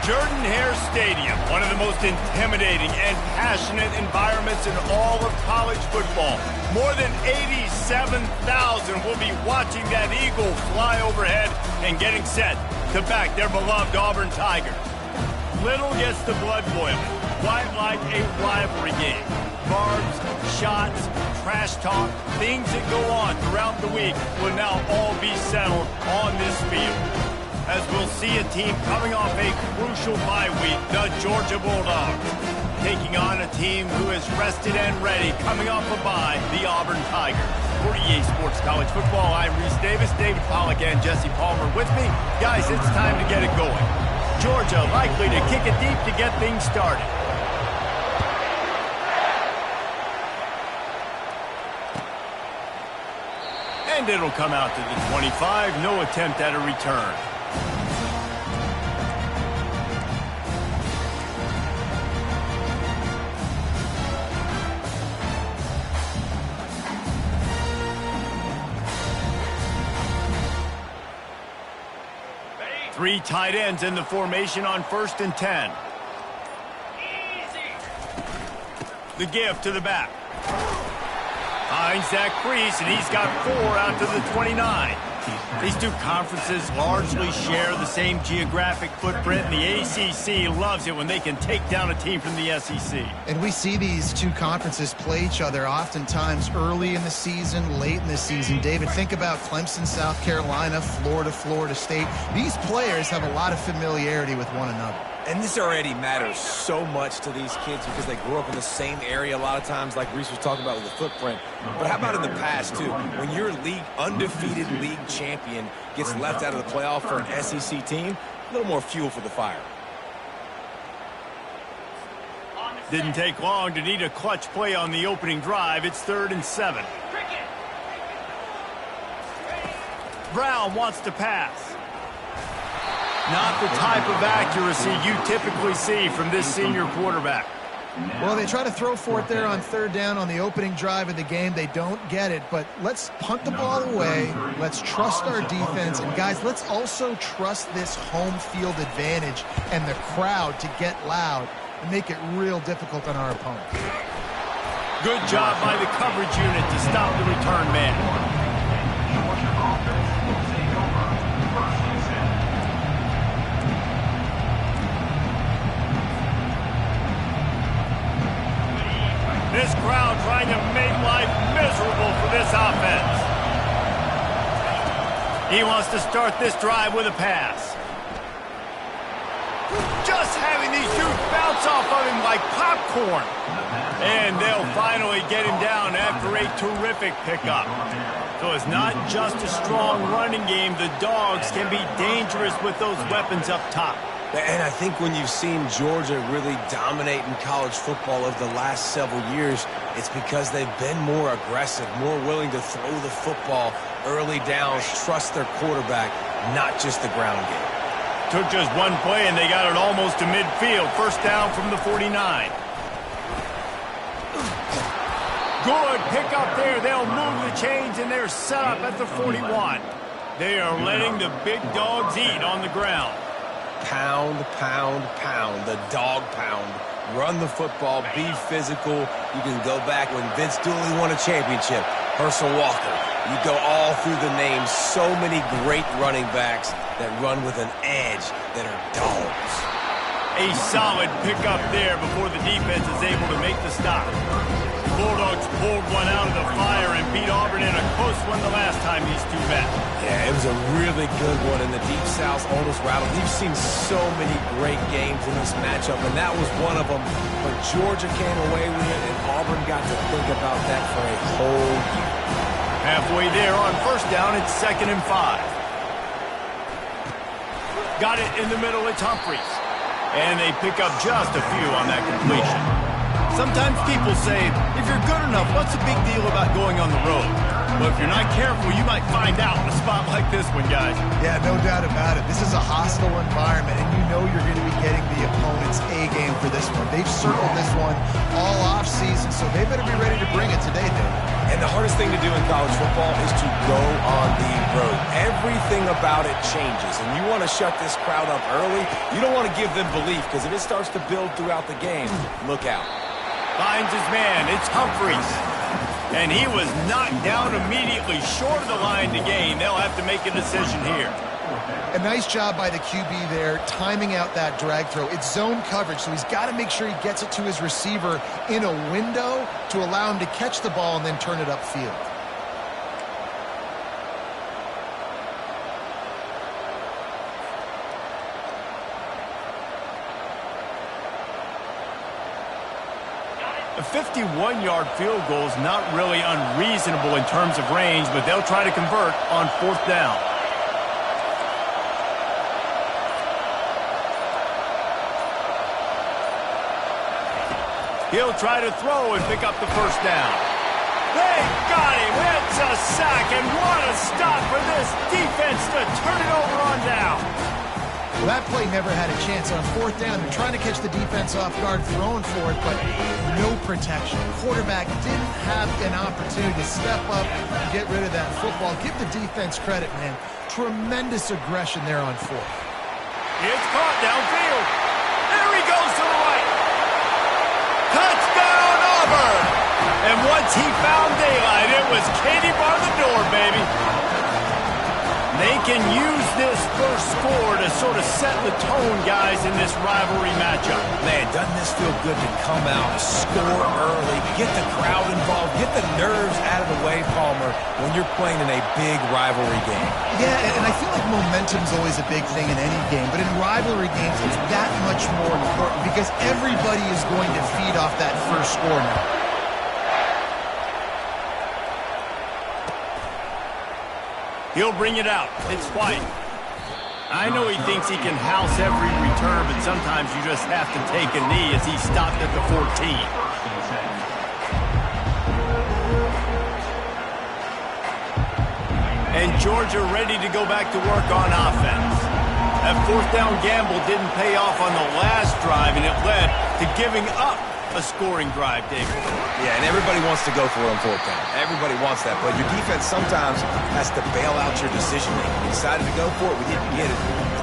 Jordan-Hare Stadium, one of the most intimidating and passionate environments in all of college football. More than 87,000 will be watching that eagle fly overhead and getting set to back their beloved Auburn Tigers. Little gets the blood boiling, quite like a rivalry game. Barbs, shots, trash talk, things that go on throughout the week will now all be settled on this field. As we'll see a team coming off a crucial bye week, the Georgia Bulldogs, taking on a team who is rested and ready, coming off a bye, the Auburn Tigers. For EA Sports College Football, I'm Reese Davis, David Pollack, and Jesse Palmer with me. Guys, it's time to get it going. Georgia likely to kick it deep to get things started. And it'll come out to the 25, no attempt at a return. Three tight ends in the formation on 1st and 10. The give to the back. Finds that crease, and he's got 4 out to the 29. These two conferences largely share the same geographic footprint, and the ACC loves it when they can take down a team from the SEC. And we see these two conferences play each other oftentimes early in the season, late in the season. David, think about Clemson, South Carolina, Florida State. These players have a lot of familiarity with one another. And this already matters so much to these kids because they grew up in the same area a lot of times, like Reese was talking about with the footprint. But how about in the past, too? When your undefeated league champion gets left out of the playoff for an SEC team, a little more fuel for the fire. Didn't take long to need a clutch play on the opening drive. It's 3rd and 7. Brown wants to pass. Not the type of accuracy you typically see from this senior quarterback. Well, they try to throw for it there on 3rd down on the opening drive of the game. They don't get it, but let's punt the ball away. Let's trust our defense. And, guys, let's also trust this home field advantage and the crowd to get loud and make it real difficult on our opponent. Good job by the coverage unit to stop the return man. This crowd trying to make life miserable for this offense. He wants to start this drive with a pass. Just having these dudes bounce off of him like popcorn. And they'll finally get him down after a terrific pickup. So it's not just a strong running game. The Dogs can be dangerous with those weapons up top. And I think when you've seen Georgia really dominate in college football over the last several years, it's because they've been more aggressive, more willing to throw the football early downs, trust their quarterback, not just the ground game. Took just one play, and they got it almost to midfield. 1st down from the 49. Good pickup there. They'll move the chains, and they're set up at the 41. They are letting the big dogs eat on the ground. Pound, pound, pound, the dog pound. Run the football, be physical. You can go back when Vince Dooley won a championship. Herschel Walker. You go all through the names. So many great running backs that run with an edge that are dogs. A solid pickup there before the defense is able to make the stop. Bulldogs pulled one out of the fire and beat Auburn in a close one the last time these two met. Yeah, it was a really good one, and the Deep South almost rattled. You've seen so many great games in this matchup, and that was one of them. But Georgia came away with it, and Auburn got to think about that for a whole year. Halfway there on 1st down, it's 2nd and 5. Got it in the middle, it's Humphries. And they pick up just a few on that completion. Sometimes people say, if you're good enough, what's the big deal about going on the road? Well, if you're not careful, you might find out in a spot like this one, guys. Yeah, no doubt about it. This is a hostile environment, and you know you're going to be getting the opponent's A game for this one. They've circled this one all offseason, so they better be ready to bring it today, Dave. And the hardest thing to do in college football is to go on the road. Everything about it changes, and you want to shut this crowd up early. You don't want to give them belief, because if it starts to build throughout the game, look out. Finds his man. It's Humphries. And he was knocked down immediately short of the line to gain. They'll have to make a decision here. A nice job by the QB there, timing out that drag throw. It's zone coverage, so he's got to make sure he gets it to his receiver in a window to allow him to catch the ball and then turn it upfield. A 51-yard field goal is not really unreasonable in terms of range, but they'll try to convert on 4th down. He'll try to throw and pick up the 1st down. They got him. It's a sack, and what a stop for this defense to turn it over on down. Well, that play never had a chance. On 4th down, they're trying to catch the defense off guard, throwing for it, but no protection. Quarterback didn't have an opportunity to step up and get rid of that football. Give the defense credit, man. Tremendous aggression there on 4th. It's caught downfield. There he goes to the right. Touchdown, Auburn! And once he found daylight, it was Katie bar the door, baby. They can use this first score to sort of set the tone, guys, in this rivalry matchup. Man, doesn't this feel good to come out, score early, get the crowd involved, get the nerves out of the way, Palmer, when you're playing in a big rivalry game? Yeah, and I feel like momentum's always a big thing in any game, but in rivalry games, it's that much more important because everybody is going to feed off that first score now. He'll bring it out. It's White. I know he thinks he can house every return, but sometimes you just have to take a knee as he stopped at the 14. And Georgia ready to go back to work on offense. That 4th down gamble didn't pay off on the last drive, and it led to giving up a scoring drive, David. Yeah, and everybody wants to go for it on 4th down. Everybody wants that, but your defense sometimes has to bail out your decision-making. We decided to go for it. We didn't get it.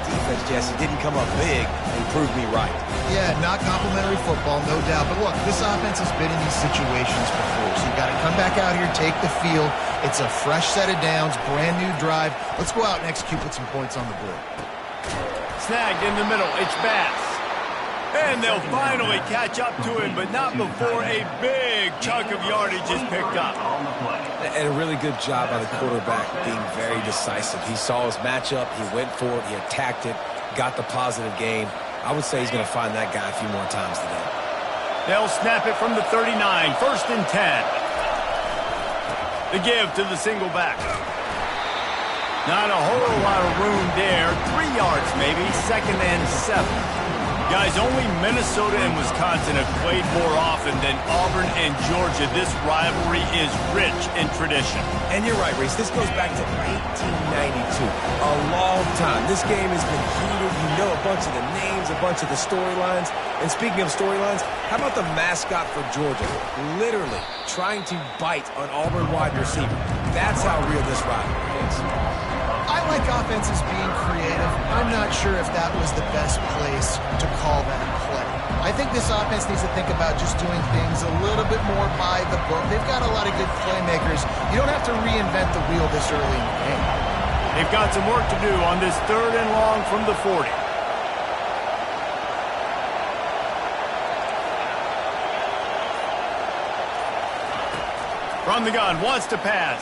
The defense, Jesse, didn't come up big and prove me right. Yeah, not complimentary football, no doubt. But look, this offense has been in these situations before, so you got to come back out here, take the field. It's a fresh set of downs, brand new drive. Let's go out and execute with some points on the board. Snagged in the middle. It's Bass. And they'll finally catch up to him, but not before a big chunk of yardage is picked up. And a really good job by the quarterback being very decisive. He saw his matchup, he went for it, he attacked it, got the positive gain. I would say he's going to find that guy a few more times today. They'll snap it from the 39, 1st and 10. The give to the single back. Not a whole lot of room there. 3 yards maybe, 2nd and 7. Guys, only Minnesota and Wisconsin have played more often than Auburn and Georgia. This rivalry is rich in tradition. And you're right, Reese. This goes back to 1892. A long time. This game has been heated. You know a bunch of the names, a bunch of the storylines. And speaking of storylines, how about the mascot for Georgia? Literally trying to bite an Auburn wide receiver. That's how real this rivalry is. I like offenses being creative. I'm not sure if that was the best place to call that play. I think this offense needs to think about just doing things a little bit more by the book. They've got a lot of good playmakers. You don't have to reinvent the wheel this early in the game. They've got some work to do on this 3rd and long from the 40. From the gun, wants to pass.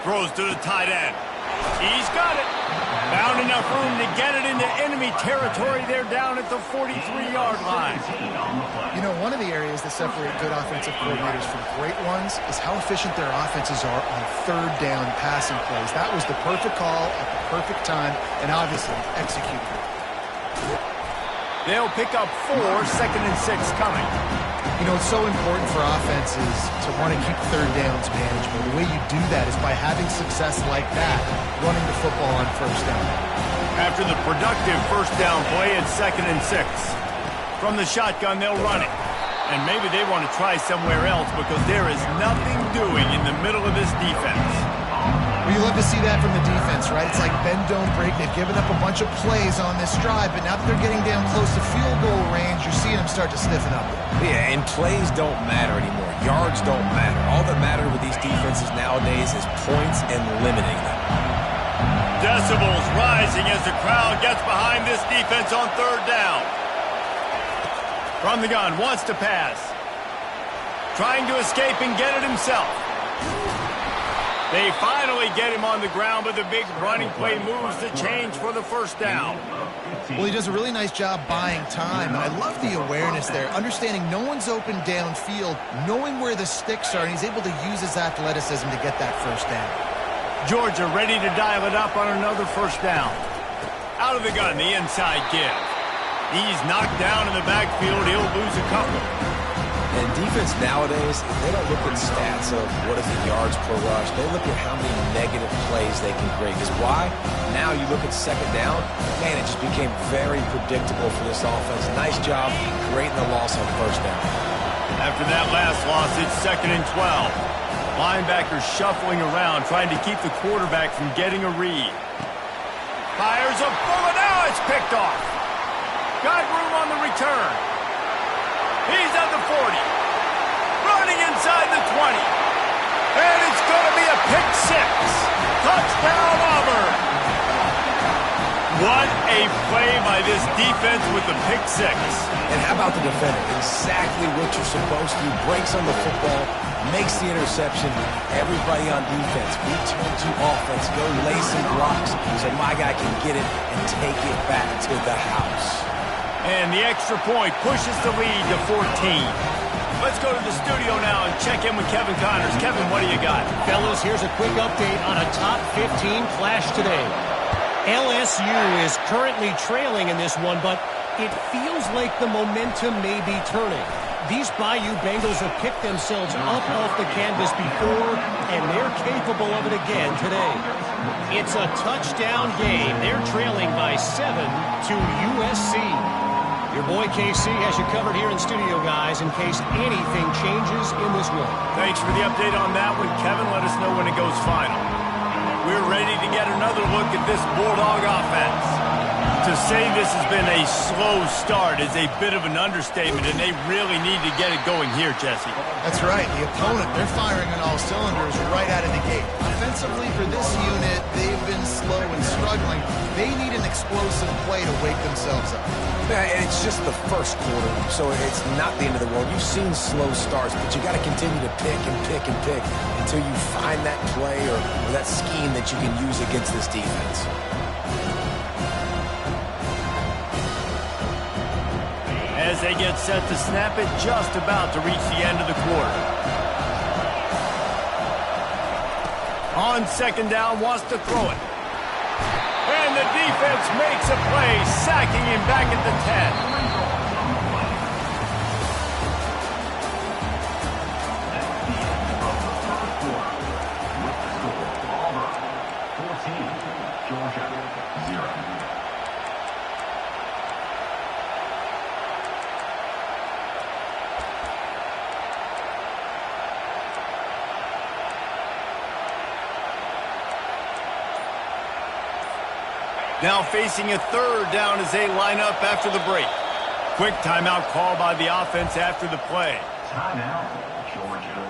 Throws to the tight end. He's got it. Found enough room to get it into enemy territory. They're down at the 43-yard line. You know, one of the areas that separate good offensive coordinators from great ones is how efficient their offenses are on 3rd down passing plays. That was the perfect call at the perfect time, and obviously executed it. They'll pick up 4, 2nd and 6 coming. You know, it's so important for offenses to want to keep 3rd downs manageable. The way you do that is by having success like that, running the football on 1st down. After the productive 1st down play, it's 2nd and 6. From the shotgun, they'll run it. And maybe they want to try somewhere else because there is nothing doing in the middle of this defense. Well, you love to see that from the defense, right? It's like bend, don't break. They've given up a bunch of plays on this drive, but now that they're getting down close to field goal range, you're seeing them start to stiffen up. Yeah, and plays don't matter anymore. Yards don't matter. All that matters with these defenses nowadays is points and limiting them. Decibels rising as the crowd gets behind this defense on third down. From the gun, wants to pass. Trying to escape and get it himself. They finally get him on the ground, but the big running play moves the change for the first down. Well, he does a really nice job buying time, and I love the awareness there, understanding no one's open downfield, knowing where the sticks are, and he's able to use his athleticism to get that first down. Georgia ready to dial it up on another first down. Out of the gun, the inside give. He's knocked down in the backfield. He'll lose a couple. And defense nowadays, they don't look at stats of what is the yards per rush. They look at how many negative plays they can create. Because why? Now you look at second down, man, it just became very predictable for this offense. Nice job creating the loss on first down. After that last loss, it's 2nd and 12. Linebackers shuffling around, trying to keep the quarterback from getting a read. Fires a bullet. Now it's picked off. Got room on the return. He's at the 40. Running inside the 20. And it's going to be a pick six. Touchdown, Auburn. What a play by this defense with the pick six. And how about the defender? Exactly what you're supposed to do. Breaks on the football, makes the interception. Everybody on defense, we turn to offense. Go lay some blocks so my guy can get it and take it back to the house. And the extra point pushes the lead to 14. Let's go to the studio now and check in with Kevin Connors. Kevin, what do you got? Fellas, here's a quick update on a top 15 clash today. LSU is currently trailing in this one, but it feels like the momentum may be turning. These Bayou Bengals have picked themselves up off the canvas before, and they're capable of it again today. It's a touchdown game. They're trailing by 7 to USC. Your boy KC has you covered here in studio, guys, in case anything changes in this one. Thanks for the update on that one, Kevin. Let us know when it goes final. We're ready to get another look at this Bulldog offense. To say this has been a slow start is a bit of an understatement, and they really need to get it going here, Jesse. That's right. The opponent, they're firing on all cylinders right out of the gate. Offensively, for this unit, they've been slow and struggling. They need an explosive play to wake themselves up. Yeah, and it's just the first quarter, so it's not the end of the world. You've seen slow starts, but you got to continue to pick and pick and pick until you find that play or that scheme that you can use against this defense. As they get set to snap it, just about to reach the end of the quarter. On second down, wants to throw it. And the defense makes a play, sacking him back at the 10. Now facing a third down as they line up after the break. Quick timeout call by the offense after the play. Timeout, Georgia.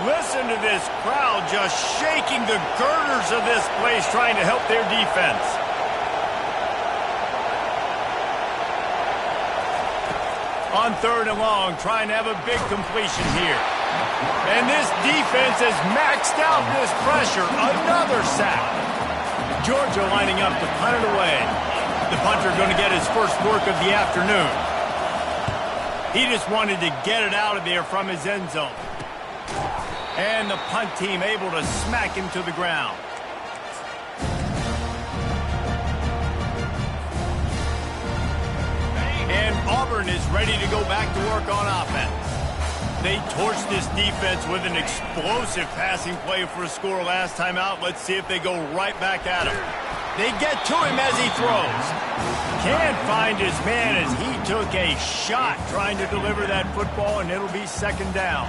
Listen to this crowd just shaking the girders of this place, trying to help their defense. On third and long, trying to have a big completion here. And this defense has maxed out this pressure. Another sack. Georgia lining up to punt it away. The punter going to get his first work of the afternoon. He just wanted to get it out of there from his end zone. And the punt team able to smack him to the ground. And Auburn is ready to go back to work on offense. They torched this defense with an explosive passing play for a score last time out. Let's see if they go right back at him. They get to him as he throws. Can't find his man as he took a shot trying to deliver that football, and it'll be second down.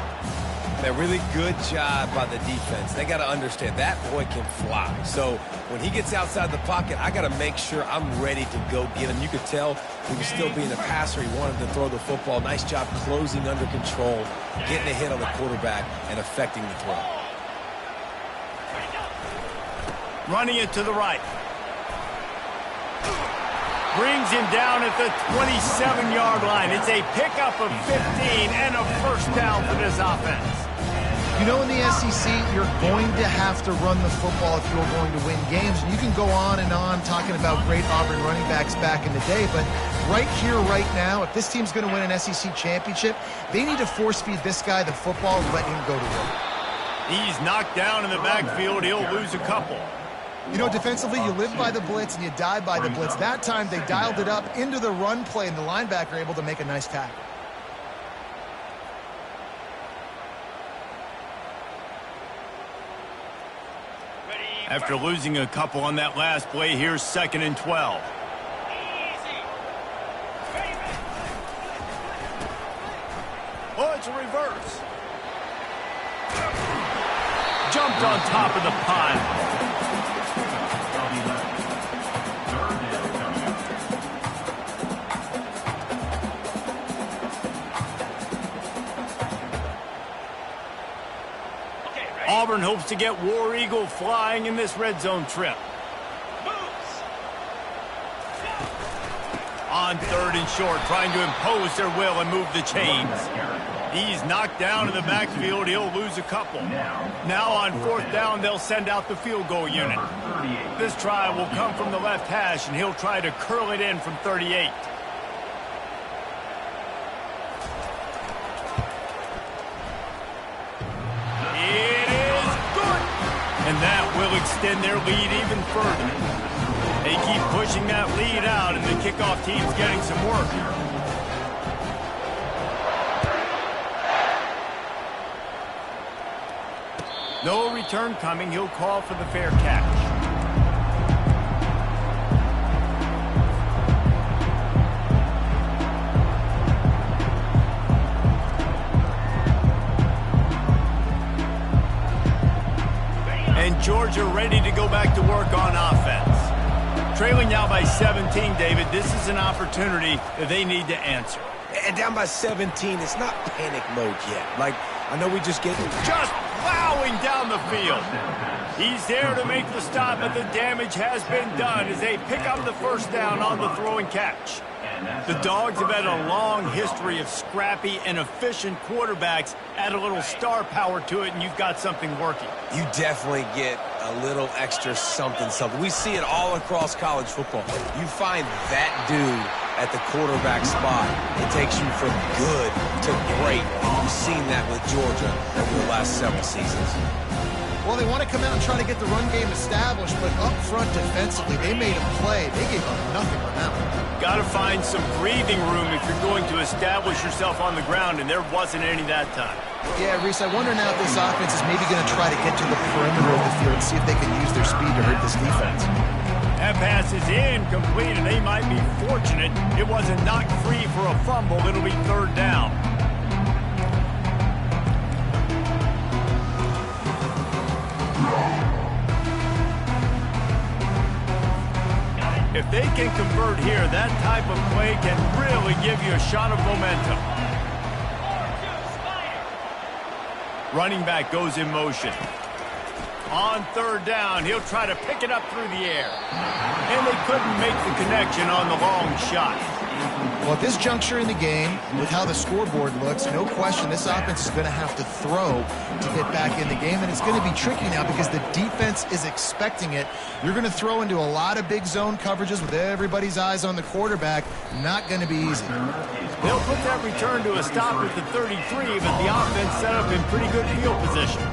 A really good job by the defense. They got to understand that boy can fly. So when he gets outside the pocket, I got to make sure I'm ready to go get him. You could tell he was still being a passer. He wanted to throw the football. Nice job closing under control, getting a hit on the quarterback, and affecting the throw. Running it to the right. Brings him down at the 27-yard line. It's a pickup of 15 and a first down for this offense. You know, in the SEC, you're going to have to run the football if you're going to win games. And you can go on and on talking about great Auburn running backs back in the day, but right here, right now, if this team's going to win an SEC championship, they need to force-feed this guy the football and let him go to work. He's knocked down in the backfield. He'll lose a couple. You know, defensively, you live by the blitz and you die by the blitz. That time, they dialed it up into the run play, and the linebacker able to make a nice tackle. After losing a couple on that last play, here's 2nd and 12. Oh, it's a reverse. Jumped on top of the pile. Auburn hopes to get War Eagle flying in this red zone trip. On 3rd and short, trying to impose their will and move the chains. He's knocked down in the backfield. He'll lose a couple. Now on 4th down, they'll send out the field goal unit. This try will come from the left hash, and he'll try to curl it in from 38. And that will extend their lead even further. They keep pushing that lead out, and the kickoff team's getting some work. No return coming. He'll call for the fair catch. Georgia ready to go back to work on offense. Trailing now by 17, David. This is an opportunity that they need to answer. And down by 17, it's not panic mode yet. Like, I know we just plowing down the field. He's there to make the stop, but the damage has been done as they pick up the first down on the throw and catch. The Dogs have had a long history of scrappy and efficient quarterbacks. Add a little star power to it, and you've got something working. You definitely get a little extra something. We see it all across college football. You find that dude at the quarterback spot, it takes you from good to great. And you've seen that with Georgia over the last several seasons. Well, they want to come out and try to get the run game established, but up front defensively, they made a play. They gave up nothing on that one. Got to find some breathing room if you're going to establish yourself on the ground, and there wasn't any that time. Yeah, Reese, I wonder now if this offense is maybe going to try to get to the perimeter of the field and see if they can use their speed to hurt this defense. That pass is incomplete, and they might be fortunate it wasn't knocked free for a fumble. It'll be 3rd down. If they can convert here, that type of play can really give you a shot of momentum. Running back goes in motion. On 3rd down, he'll try to pick it up through the air. And they couldn't make the connection on the long shot. Well, at this juncture in the game, with how the scoreboard looks, no question this offense is going to have to throw to get back in the game, and it's going to be tricky now because the defense is expecting it. You're going to throw into a lot of big zone coverages with everybody's eyes on the quarterback. Not going to be easy. They'll put that return to a stop at the 33, but the offense set up in pretty good field position.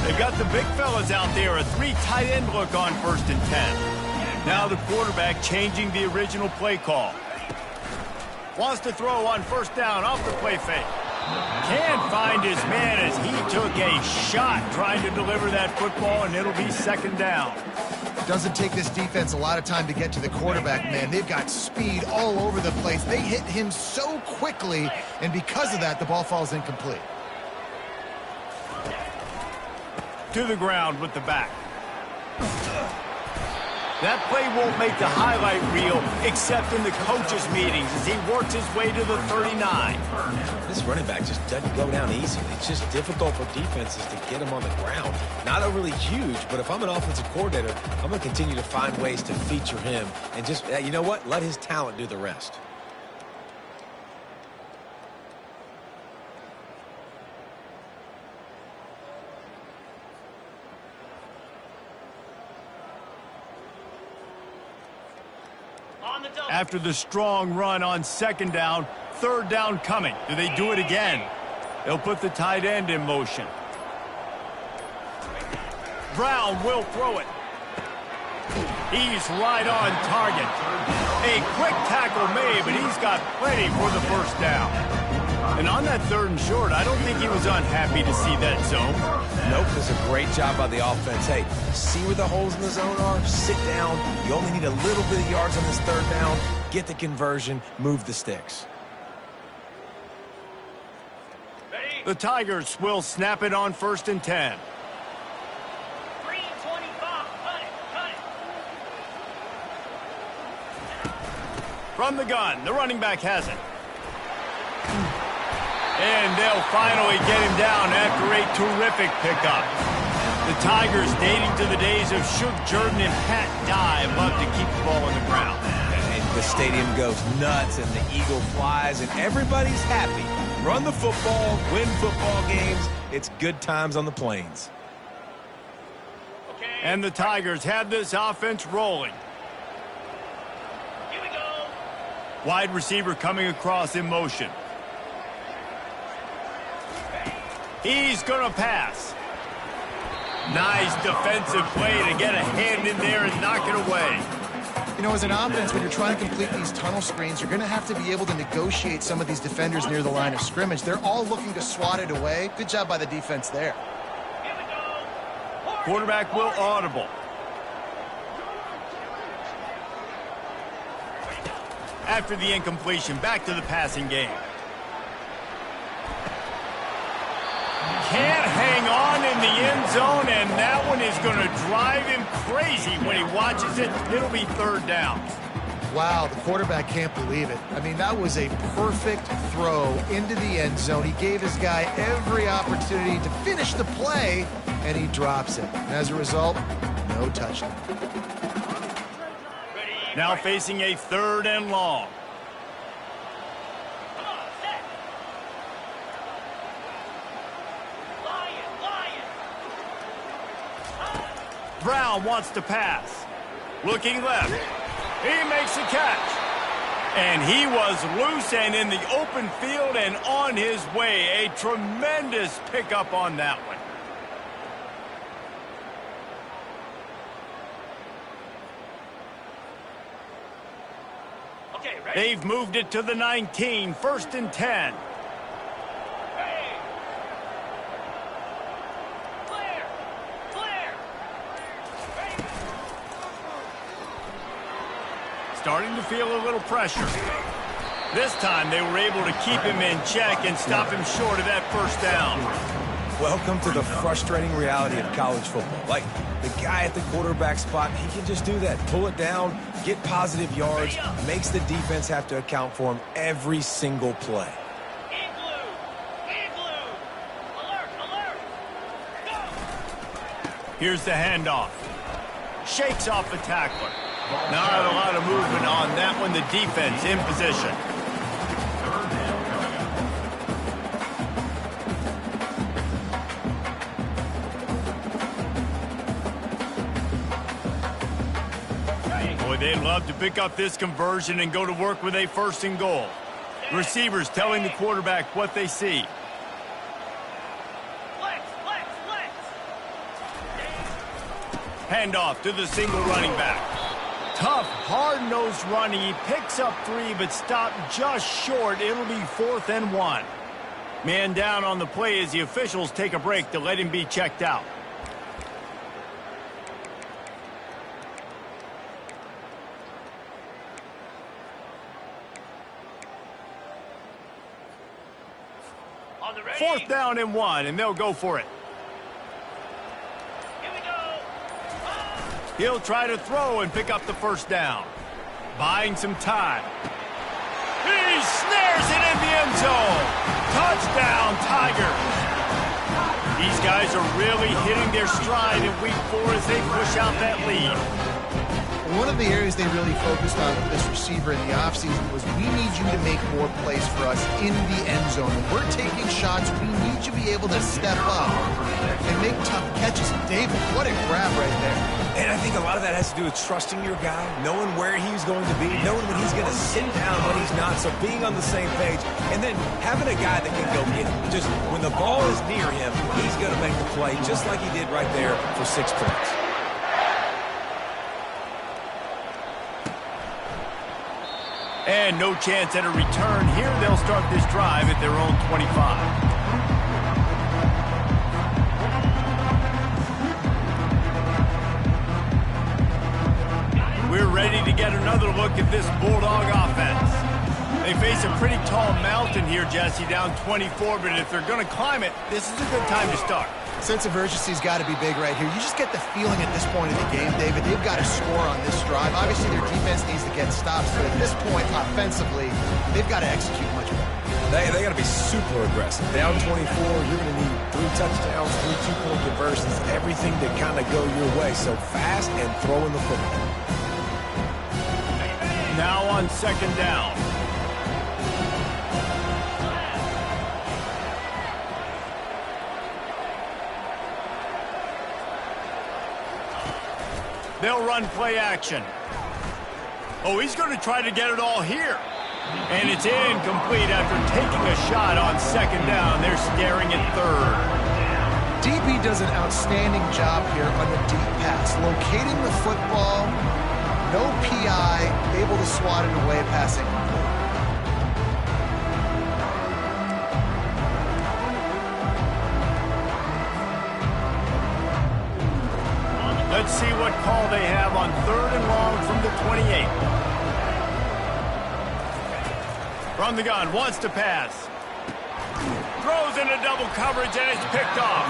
They've got the big fellas out there, a 3 tight end look on 1st and 10. Now the quarterback changing the original play call. Wants to throw on 1st down off the play fake. Can't find his man as he took a shot trying to deliver that football, and it'll be second down. Doesn't take this defense a lot of time to get to the quarterback, man. They've got speed all over the place. They hit him so quickly, and because of that, the ball falls incomplete. To the ground with the back. That play won't make the highlight reel except in the coaches' meetings as he works his way to the 39. This running back just doesn't go down easy. It's just difficult for defenses to get him on the ground. Not overly huge, but if I'm an offensive coordinator, I'm going to continue to find ways to feature him and just, you know what, let his talent do the rest. After the strong run on second down, third down coming. Do they do it again? They'll put the tight end in motion. Brown will throw it. He's right on target. A quick tackle made, but he's got plenty for the first down. And on that third and short, I don't think he was unhappy to see that zone. Nope, it's a great job by the offense. Hey, see where the holes in the zone are? Sit down. You only need a little bit of yards on this third down. Get the conversion, move the sticks. The Tigers will snap it on 1st and 10. From the gun, the running back has it. And they'll finally get him down after a terrific pickup. The Tigers, dating to the days of Shook Jordan and Pat Dye, love to keep the ball on the ground. And the stadium goes nuts, and the eagle flies, and everybody's happy. Run the football, win football games. It's good times on the plains. And the Tigers have this offense rolling. Here we go. Wide receiver coming across in motion. He's going to pass. Nice defensive play to get a hand in there and knock it away. You know, as an offense, when you're trying to complete these tunnel screens, you're going to have to be able to negotiate some of these defenders near the line of scrimmage. They're all looking to swat it away. Good job by the defense there. Here we go. Quarterback will audible. After the incompletion, back to the passing game. Can't hang on in the end zone, and that one is going to drive him crazy when he watches it. It'll be third down. Wow, the quarterback can't believe it. I mean, that was a perfect throw into the end zone. He gave his guy every opportunity to finish the play, and he drops it. And as a result, no touchdown. Now facing a third and long. Brown wants to pass. Looking left. He makes a catch. And he was loose and in the open field and on his way. A tremendous pickup on that one. Okay, ready? They've moved it to the 19, 1st and 10. Starting to feel a little pressure. This time they were able to keep him in check and stop him short of that first down. Welcome to the frustrating reality of college football. Like, the guy at the quarterback spot, he can just do that. Pull it down, get positive yards, makes the defense have to account for him every single play. Alert, alert. Go. Here's the handoff. Shakes off the tackler. Not a lot of movement on that one. The defense in position. Boy, they'd love to pick up this conversion and go to work with a 1st and goal. Receivers telling the quarterback what they see. Handoff to the single running back. Tough, hard-nosed running. He picks up 3, but stopped just short. It'll be 4th and 1. Man down on the play as the officials take a break to let him be checked out. On the ready. 4th down and 1, and they'll go for it. Here we go. He'll try to throw and pick up the 1st down. Buying some time. He snares it in the end zone. Touchdown, Tigers. These guys are really hitting their stride in week 4 as they push out that lead. One of the areas they really focused on with this receiver in the offseason was we need you to make more plays for us in the end zone. When we're taking shots, we need you to be able to step up and make tough catches. David, what a grab right there. And I think a lot of that has to do with trusting your guy, knowing where he's going to be, knowing when he's going to sit down, when he's not, so being on the same page, and then having a guy that can go get it. Just when the ball is near him, he's going to make the play just like he did right there for 6 points. And no chance at a return here. They'll start this drive at their own 25. We're ready to get another look at this Bulldog offense. They face a pretty tall mountain here, Jesse, down 24, but if they're going to climb it, this is a good time to start. Sense of urgency's got to be big right here. You just get the feeling at this point in the game, David, they've got to score on this drive. Obviously, their defense needs to get stops, but at this point, offensively, they've got to execute much better. They got to be super aggressive. Down 24, you're going to need 3 touchdowns, 3 two-point conversions, everything to kind of go your way. So fast and throwing the football. Now on 2nd down. They'll run play action. Oh, he's going to try to get it all here. And it's incomplete after taking a shot on 2nd down. They're staring at 3rd. DB does an outstanding job here on the deep pass, locating the football, no PI, able to swat it away, passing complete. Let's see what call they have on 3rd and long from the 28. From the gun, wants to pass. Throws into double coverage and it's picked off.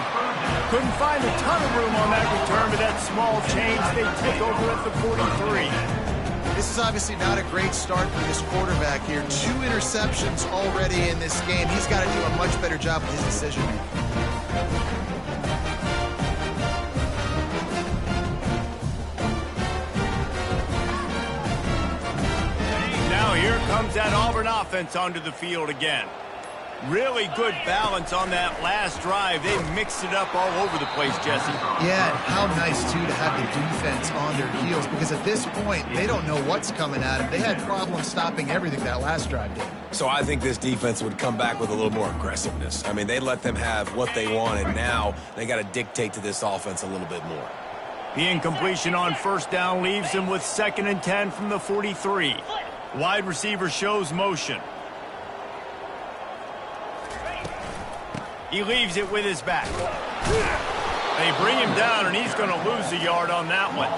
Couldn't find a ton of room on that return, but that small change, they take over at the 43. This is obviously not a great start for this quarterback here. 2 interceptions already in this game. He's got to do a much better job with his decision-making. Here comes that Auburn offense onto the field again. Really good balance on that last drive. They mixed it up all over the place, Jesse. Yeah, how nice, too, to have the defense on their heels, because at this point, they don't know what's coming at them. They had problems stopping everything that last drive did. So I think this defense would come back with a little more aggressiveness. I mean, they let them have what they want, and now they got to dictate to this offense a little bit more. The incompletion on 1st down leaves them with 2nd and 10 from the 43. Wide receiver shows motion. He leaves it with his back. They bring him down, and he's going to lose a yard on that one.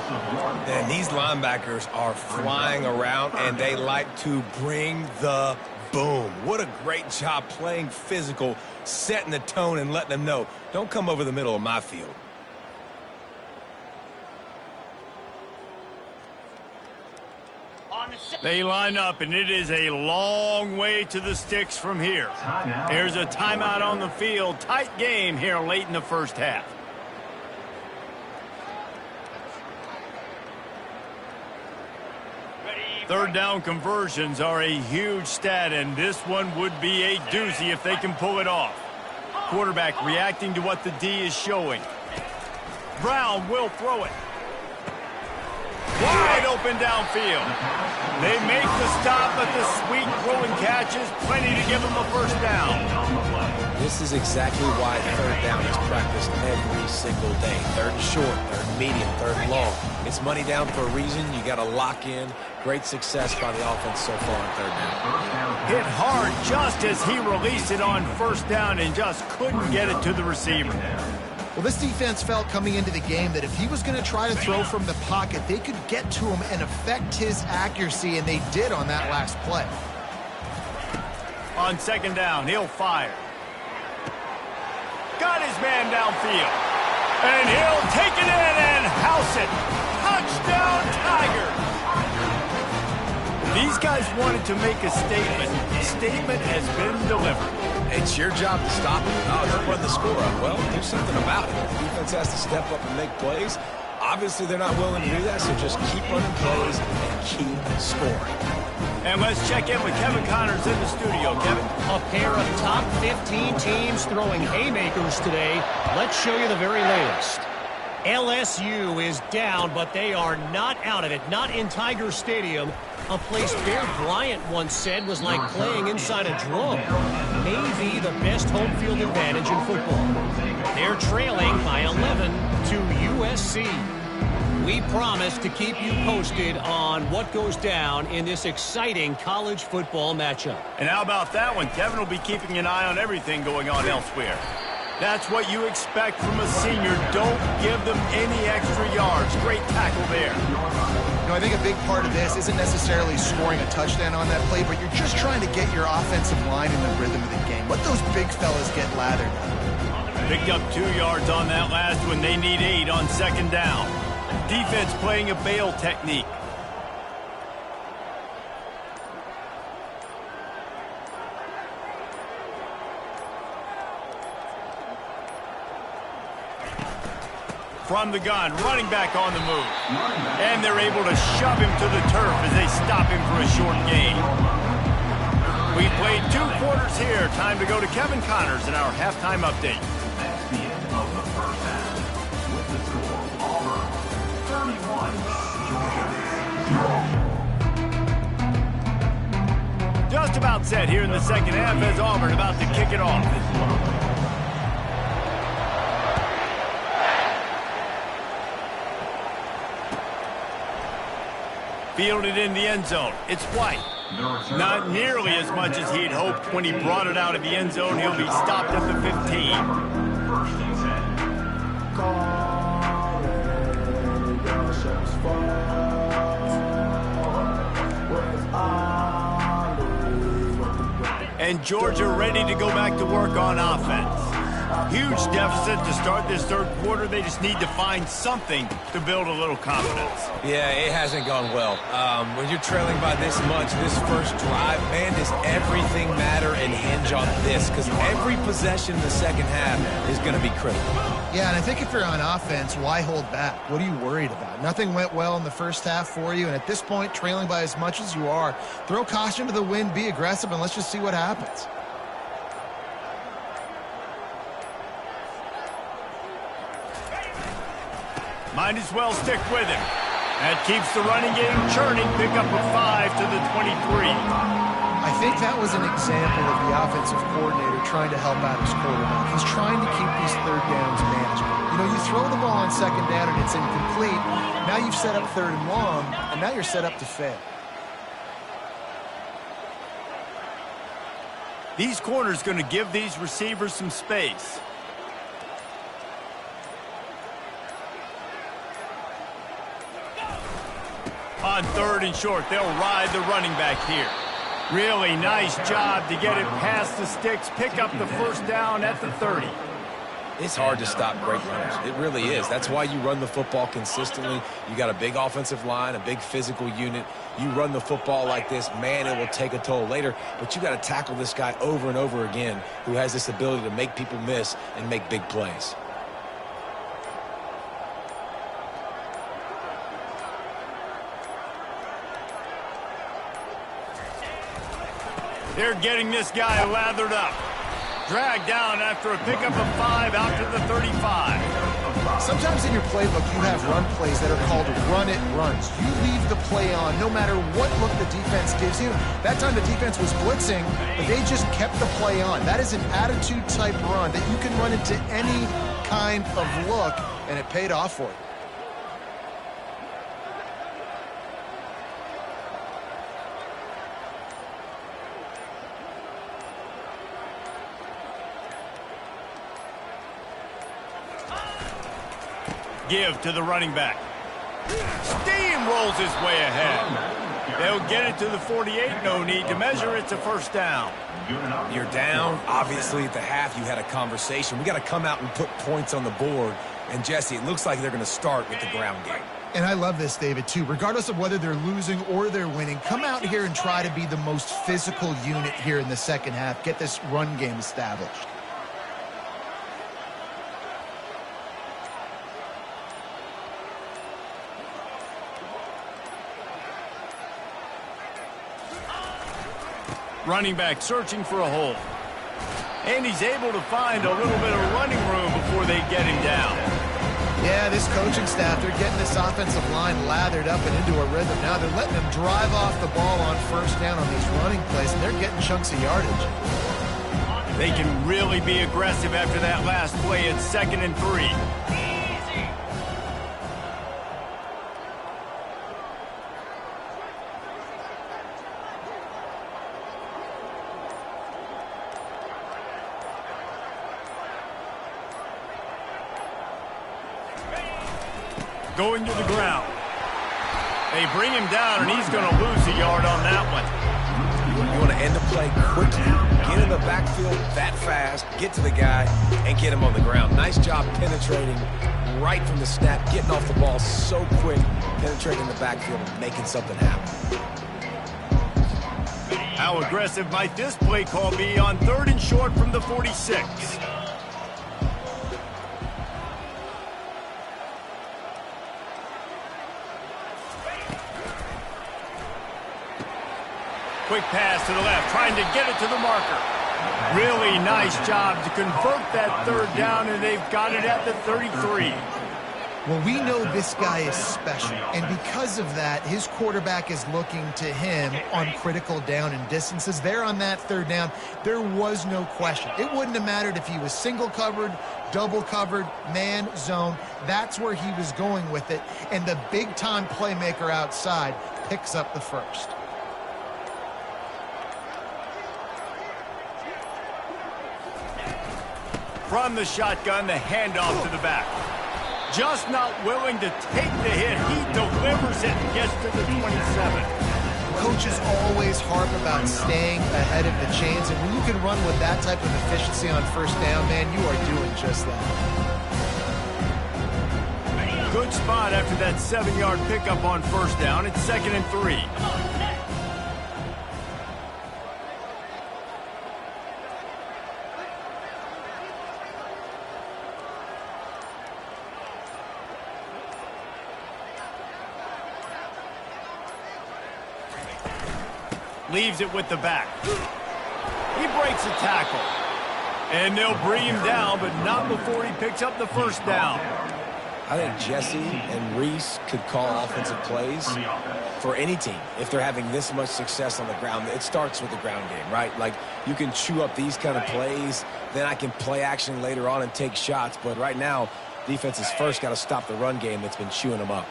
And these linebackers are flying around, and they like to bring the boom. What a great job playing physical, setting the tone, and letting them know, don't come over the middle of my field. They line up, and it is a long way to the sticks from here. There's a timeout on the field. Tight game here late in the 1st half. Third down conversions are a huge stat, and this one would be a doozy if they can pull it off. Quarterback reacting to what the D is showing. Brown will throw it. Wide open downfield. They make the stop, but the sweet throwing catch is plenty to give them a first down. This is exactly why third down is practiced every single day. Third and short, third and medium, third and long. It's money down for a reason. You got to lock in. Great success by the offense so far on third down. Hit hard just as he released it on first down and just couldn't get it to the receiver. Well, this defense felt coming into the game that if he was going to try to throw from the pocket, they could get to him and affect his accuracy, and they did on that last play. On second down, he'll fire. Got his man downfield. And he'll take it in and house it. Touchdown, Tigers. These guys wanted to make a statement. The statement has been delivered. It's your job to stop it. Oh, don't run the score up. Well, do something about it. The defense has to step up and make plays. Obviously, they're not willing to do that, so just keep running plays and keep scoring. And let's check in with Kevin Connors in the studio. Kevin? A pair of top 15 teams throwing haymakers today. Let's show you the very latest. LSU is down, but they are not out of it. Not in Tiger Stadium, a place Bear Bryant once said was like playing inside a drum. Maybe the best home field advantage in football. They're trailing by 11 to USC. We promise to keep you posted on what goes down in this exciting college football matchup. And how about that one? Kevin will be keeping an eye on everything going on elsewhere. That's what you expect from a senior. Don't give them any extra yards. Great tackle there. You know, I think a big part of this isn't necessarily scoring a touchdown on that play, but you're just trying to get your offensive line in the rhythm of the game. Let those big fellas get lathered. Picked up 2 yards on that last one. They need 8 on second down. Defense playing a bail technique. From the gun, running back on the move. And they're able to shove him to the turf as they stop him for a short gain. We played 2 quarters here. Time to go to Kevin Connors in our halftime update. That's the end of the first half. With the score, Auburn 31, Georgia. Just about set here in the second half as Auburn about to kick it off. Fielded in the end zone. It's White. Not nearly as much as he'd hoped when he brought it out of the end zone. He'll be stopped at the 15. And Georgia ready to go back to work on offense. Huge deficit to start this third quarter. They just need to find something to build a little confidence. Yeah, it hasn't gone well. When you're trailing by this much, this first drive, man, does everything matter and hinge on this? Because every possession in the second half is going to be critical. Yeah, and I think if you're on offense, why hold back? What are you worried about? Nothing went well in the first half for you, and at this point, trailing by as much as you are, throw caution to the wind, be aggressive, and let's just see what happens. Might as well stick with him. That keeps the running game churning. Pick up a 5 to the 23. I think that was an example of the offensive coordinator trying to help out his quarterback. He's trying to keep these third downs manageable. You know, you throw the ball on second down and it's incomplete. Now you've set up third and long, and now you're set up to fail. These corners going to give these receivers some space. On third and short, they'll ride the running back here. Really nice job to get it past the sticks, pick up the first down at the 30. It's hard to stop great runners. It really is. That's why you run the football consistently. You got a big offensive line, a big physical unit. You run the football like this, man, it will take a toll later. But you got to tackle this guy over and over again who has this ability to make people miss and make big plays. They're getting this guy lathered up. Dragged down after a pickup of 5 out to the 35. Sometimes in your playbook, you have run plays that are called run-it runs. You leave the play on no matter what look the defense gives you. That time the defense was blitzing, but they just kept the play on. That is an attitude-type run that you can run into any kind of look, and it paid off for you. Give to the running back. Steamrolls his way ahead. They'll get it to the 48. No need to measure. It's a first down. You're down. Obviously, at the half, you had a conversation. We got to come out and put points on the board. And, Jesse, it looks like they're going to start with the ground game. And I love this, David, too. Regardless of whether they're losing or they're winning, come out here and try to be the most physical unit here in the second half. Get this run game established. Running back searching for a hole. And he's able to find a little bit of running room before they get him down. Yeah, this coaching staff, they're getting this offensive line lathered up and into a rhythm. Now they're letting them drive off the ball on first down on these running plays, and they're getting chunks of yardage. They can really be aggressive after that last play at 2nd and 3. Going to the ground. They bring him down, and he's going to lose a yard on that one. You want to end the play quickly, get in the backfield that fast, get to the guy, and get him on the ground. Nice job penetrating right from the snap, getting off the ball so quick, penetrating the backfield and making something happen. How aggressive might this play call be on 3rd and short from the 46? Quick pass to the left, trying to get it to the marker. Really nice job to convert that 3rd down, and they've got it at the 33. Well, we know this guy is special, and because of that, his quarterback is looking to him on critical down and distances. There on that 3rd down, there was no question. It wouldn't have mattered if he was single covered, double covered, man, zone. That's where he was going with it, and the big-time playmaker outside picks up the first. From the shotgun, the handoff to the back. Just not willing to take the hit. He delivers it and gets to the 27. Coaches always harp about staying ahead of the chains, and when you can run with that type of efficiency on first down, man, you are doing just that. Good spot after that 7-yard pickup on first down. It's 2nd and 3. Leaves it with the back. He breaks a tackle. And they'll bring him down, but not before he picks up the first down. I think Jesse and Reese could call offensive plays for any team. If they're having this much success on the ground, it starts with the ground game, right? Like, you can chew up these kind of plays, then I can play action later on and take shots. But right now, defense has first got to stop the run game that's been chewing them up.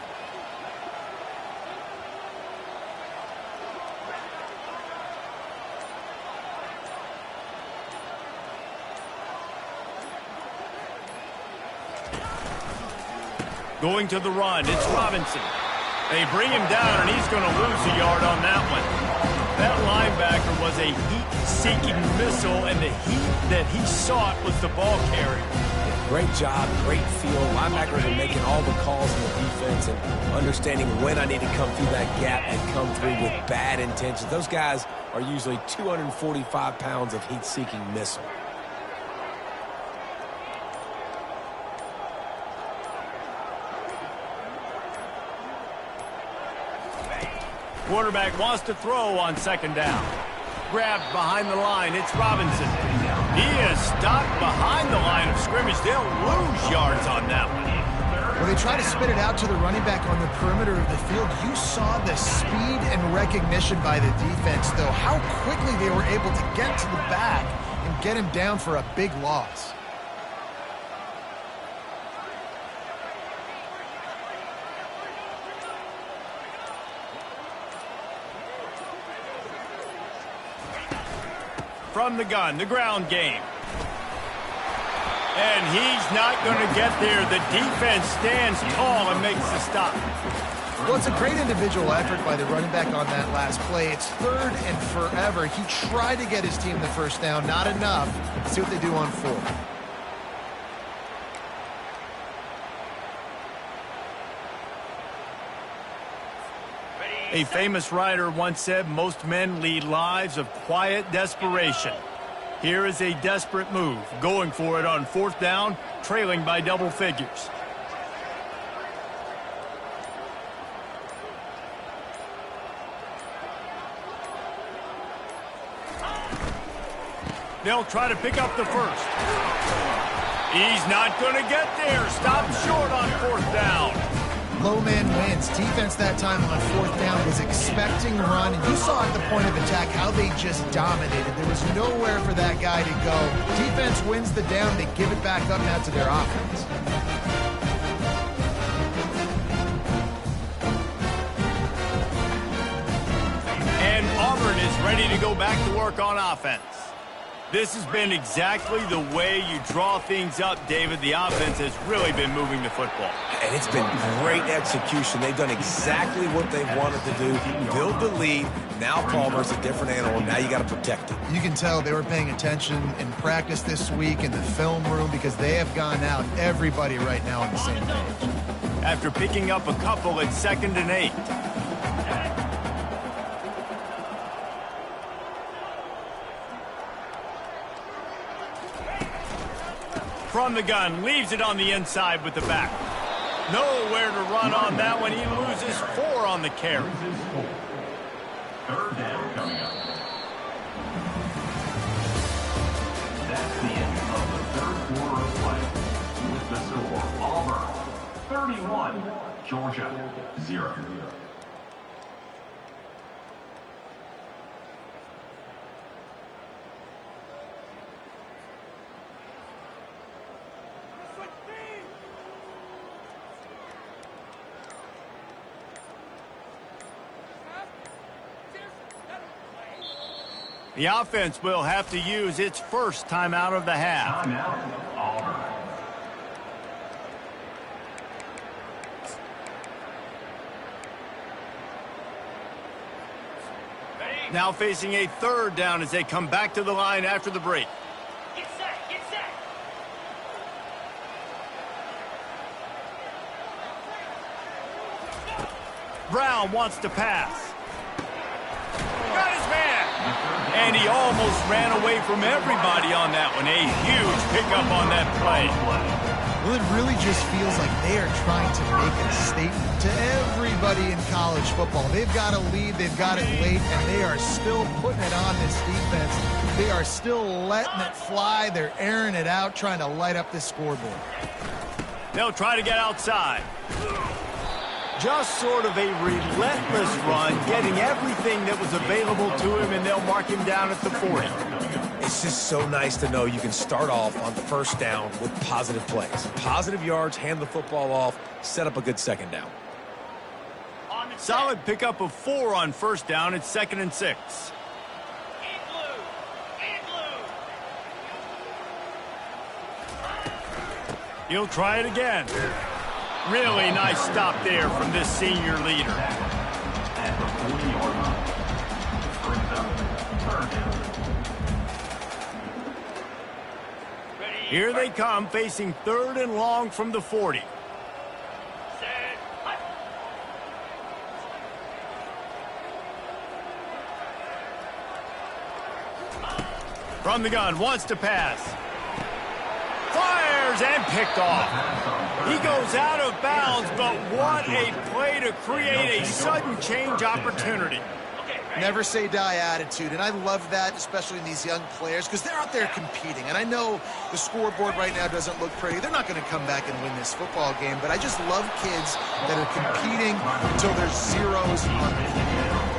Going to the run, it's Robinson. They bring him down, and he's going to lose a yard on that one. That linebacker was a heat-seeking missile, and the heat that he sought was the ball carrier. Great job, great feel. Linebackers are making all the calls in the defense and understanding when I need to come through that gap and come through with bad intentions. Those guys are usually 245 pounds of heat-seeking missile. Quarterback wants to throw on 2nd down. Grabbed behind the line, it's Robinson. He is stopped behind the line of scrimmage. They'll lose yards on that one. When they try to spit it out to the running back on the perimeter of the field, you saw the speed and recognition by the defense, though, how quickly they were able to get to the back and get him down for a big loss. From the gun, the ground game. And he's not going to get there. The defense stands tall and makes the stop. Well, it's a great individual effort by the running back on that last play. It's 3rd and forever. He tried to get his team the first down. Not enough. Let's see what they do on 4th. A famous writer once said, most men lead lives of quiet desperation. Here is a desperate move, going for it on 4th down, trailing by double figures. They'll try to pick up the first. He's not going to get there. Stop short on 4th down. Low man wins. Defense that time on 4th down was expecting run, and you saw at the point of attack how they just dominated. There was nowhere for that guy to go. Defense wins the down. They give it back up now to their offense. And Auburn is ready to go back to work on offense. This has been exactly the way you draw things up, David. The offense has really been moving the football. And it's been great execution. They've done exactly what they wanted to do. Build the lead. Now Palmer's a different animal. Now you got to protect it. You can tell they were paying attention in practice this week in the film room because they have gone out, everybody right now on the same page. After picking up a couple at 2nd and 8. From the gun, leaves it on the inside with the back. Nowhere to run on that one. He loses 4 on the carry. 3rd down coming up. That's the end of the 3rd quarter of play. With the score, Auburn 31, Georgia 0. The offense will have to use its first timeout of the half. Timeout, Auburn. Now facing a 3rd down as they come back to the line after the break. Get set, get set. Brown wants to pass. Got his man. And he almost ran away from everybody on that one. A huge pickup on that play. Well, it really just feels like they are trying to make a statement to everybody in college football. They've got a lead, they've got it late, and they are still putting it on this defense. They are still letting it fly. They're airing it out, trying to light up this scoreboard. They'll try to get outside. Just sort of a relentless run, getting everything that was available to him, and they'll mark him down at the 40. It's just so nice to know you can start off on 1st down with positive plays. Positive yards, hand the football off, set up a good 2nd down. Solid pickup of 4 on 1st down. It's 2nd and 6. He'll try it again. Really nice stop there from this senior leader. At the 40-yard line. Brings up 3rd down. Here they come, facing 3rd and long from the 40. From the gun, wants to pass. Fires and picked off. He goes out of bounds, but what a play to create a sudden change opportunity. Never say die attitude, and I love that, especially in these young players, because they're out there competing. And I know the scoreboard right now doesn't look pretty. They're not going to come back and win this football game, but I just love kids that are competing until there's zeros on the field.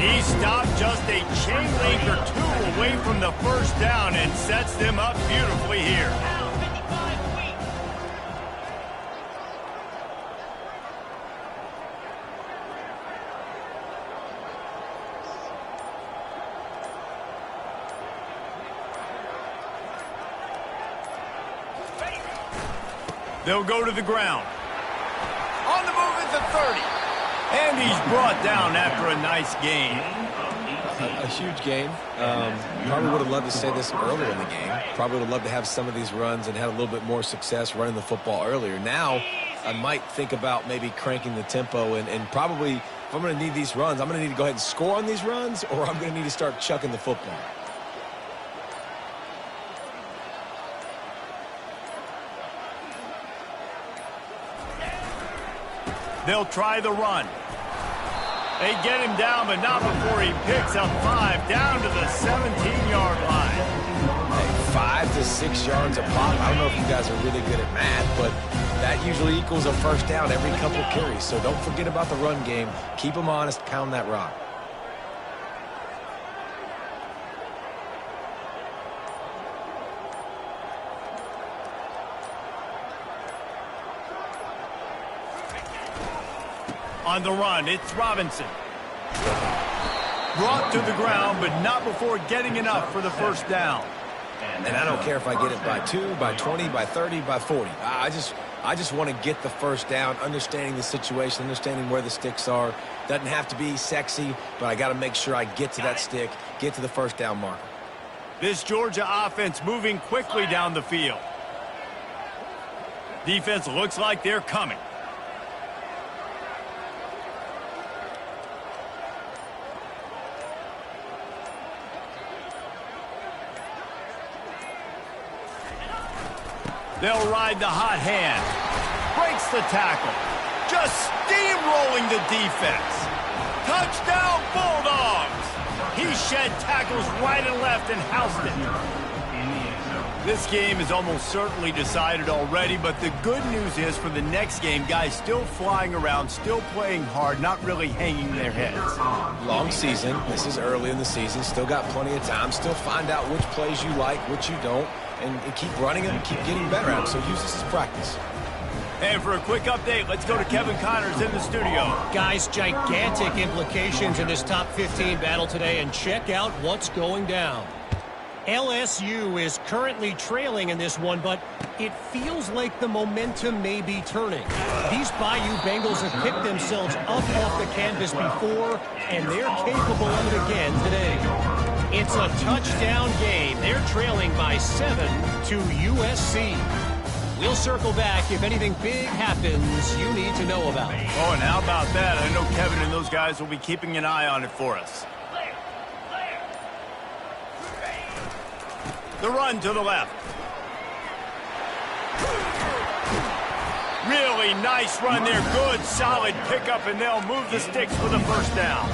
He stopped just a chain link or two away from the first down and sets them up beautifully here. They'll go to the ground. On the move at the 30. And he's brought down after a nice gain. A huge game. Probably would have loved to say this earlier in the game. Probably would have loved to have some of these runs and have a little bit more success running the football earlier. Now, I might think about maybe cranking the tempo and probably, if I'm going to need these runs, I'm going to need to go ahead and score on these runs, or I'm going to need to start chucking the football. They'll try the run. They get him down, but not before he picks up 5 down to the 17-yard line. Hey, 5 to 6 yards a pop. I don't know if you guys are really good at math, but that usually equals a first down every couple carries. So don't forget about the run game. Keep them honest. Pound that rock. On the run, it's Robinson. Brought to the ground, but not before getting enough for the first down. And I don't care if I get it by 2, by 20, by 30, by 40. I just want to get the first down, understanding the situation, understanding where the sticks are. Doesn't have to be sexy, but I got to make sure I get to that stick, get to the first down marker. This Georgia offense moving quickly down the field. Defense looks like they're coming. They'll ride the hot hand. Breaks the tackle. Just steamrolling the defense. Touchdown, Bulldogs! He shed tackles right and left and housed it. This game is almost certainly decided already, but the good news is for the next game, guys still flying around, still playing hard, not really hanging their heads. Long season. This is early in the season. Still got plenty of time. Still find out which plays you like, which you don't. And keep running it and keep getting better at it. So use this as practice. And for a quick update, let's go to Kevin Connors in the studio. Guys, gigantic implications in this top 15 battle today, and check out what's going down. LSU is currently trailing in this one, but it feels like the momentum may be turning. These Bayou Bengals have picked themselves up off the canvas before, and they're capable of it again today. It's a touchdown game. They're trailing by 7 to USC. We'll circle back if anything big happens you need to know about. Oh, and how about that? I know Kevin and those guys will be keeping an eye on it for us. The run to the left. Really nice run there. Good, solid pickup, and they'll move the sticks for the first down.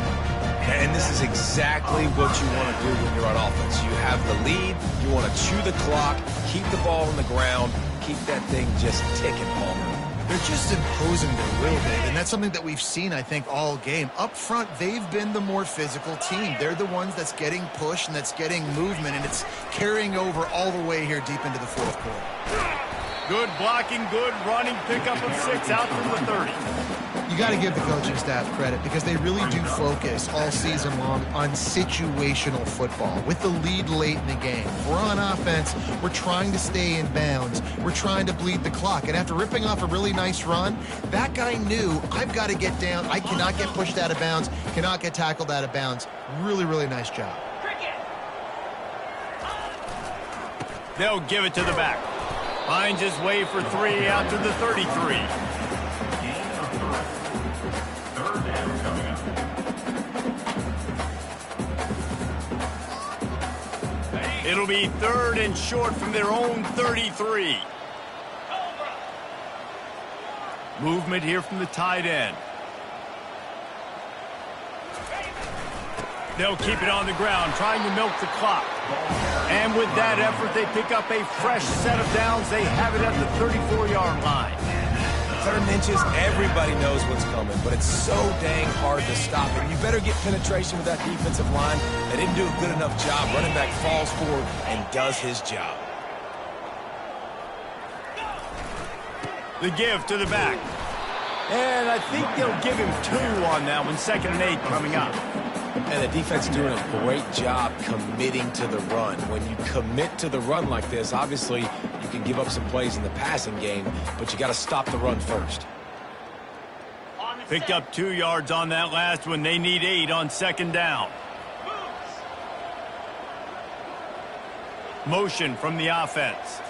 And this is exactly what you want to do when you're on offense. You have the lead. You want to chew the clock, keep the ball on the ground, keep that thing just ticking, Palmer. They're just imposing their will, Dave, and that's something that we've seen, I think, all game. Up front, they've been the more physical team. They're the ones that's getting pushed and that's getting movement, and it's carrying over all the way here deep into the fourth quarter. Good blocking, good running, pickup of 6 out from the 30. You got to give the coaching staff credit because they really do focus all season long on situational football. With the lead late in the game, if we're on offense, we're trying to stay in bounds. We're trying to bleed the clock. And after ripping off a really nice run, that guy knew, I've got to get down. I cannot get pushed out of bounds, cannot get tackled out of bounds. Really, really nice job. They'll give it to the back. Finds his way for 3 out to the 33. It'll be 3rd and short from their own 33. Movement here from the tight end. They'll keep it on the ground, trying to milk the clock. And with that effort, they pick up a fresh set of downs. They have it at the 34-yard line. 3rd and inches, everybody knows what's coming, but it's so dang hard to stop it. You better get penetration with that defensive line. They didn't do a good enough job. Running back falls forward and does his job. The give to the back. And I think they'll give him 2 on that one. 2nd and 8 coming up. And the defense doing a great job committing to the run. When you commit to the run like this, obviously you can give up some plays in the passing game, but you got to stop the run first. Picked up 2 yards on that last one. They need 8 on 2nd down. Motion from the offense.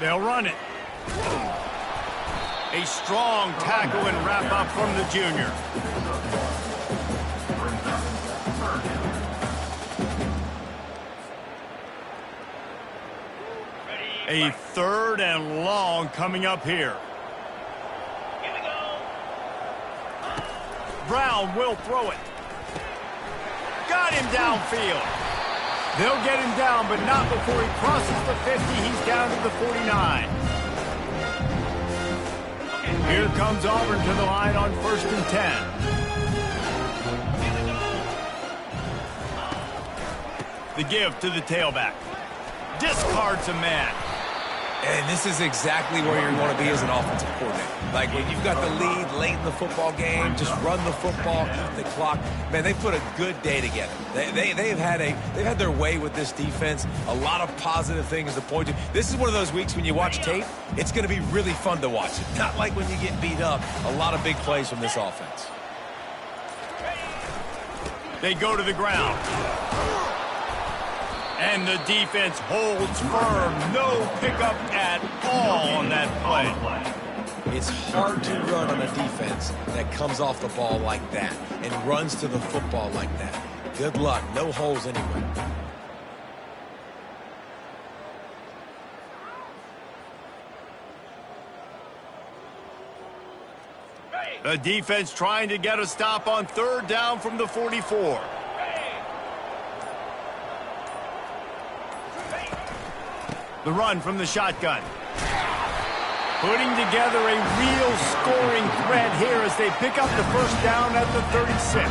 They'll run it. A strong tackle and wrap up from the junior. A 3rd and long coming up here. Here we go. Brown will throw it. Got him downfield. They'll get him down, but not before he crosses the 50. He's down to the 49. Here comes Auburn to the line on 1st and 10. The give to the tailback. Discards a man. And this is exactly where you want to be as an offensive coordinator. Like when you've got the lead late in the football game, just run the football, eat the clock. Man, they put a good day together. They've had their way with this defense. A lot of positive things to point to. This is one of those weeks when you watch tape, it's going to be really fun to watch it. Not like when you get beat up. A lot of big plays from this offense. They go to the ground. And the defense holds firm. No pickup at all on that play. It's hard to run on a defense that comes off the ball like that and runs to the football like that. Good luck. No holes anyway. The defense trying to get a stop on 3rd down from the 44. The run from the shotgun. Putting together a real scoring threat here as they pick up the 1st down at the 36.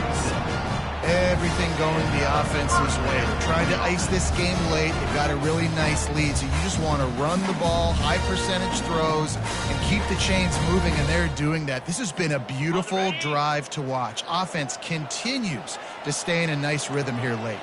Everything going the offense's way. They're trying to ice this game late. They've got a really nice lead, so you just want to run the ball, high percentage throws, and keep the chains moving, and they're doing that. This has been a beautiful drive to watch. Offense continues to stay in a nice rhythm here late.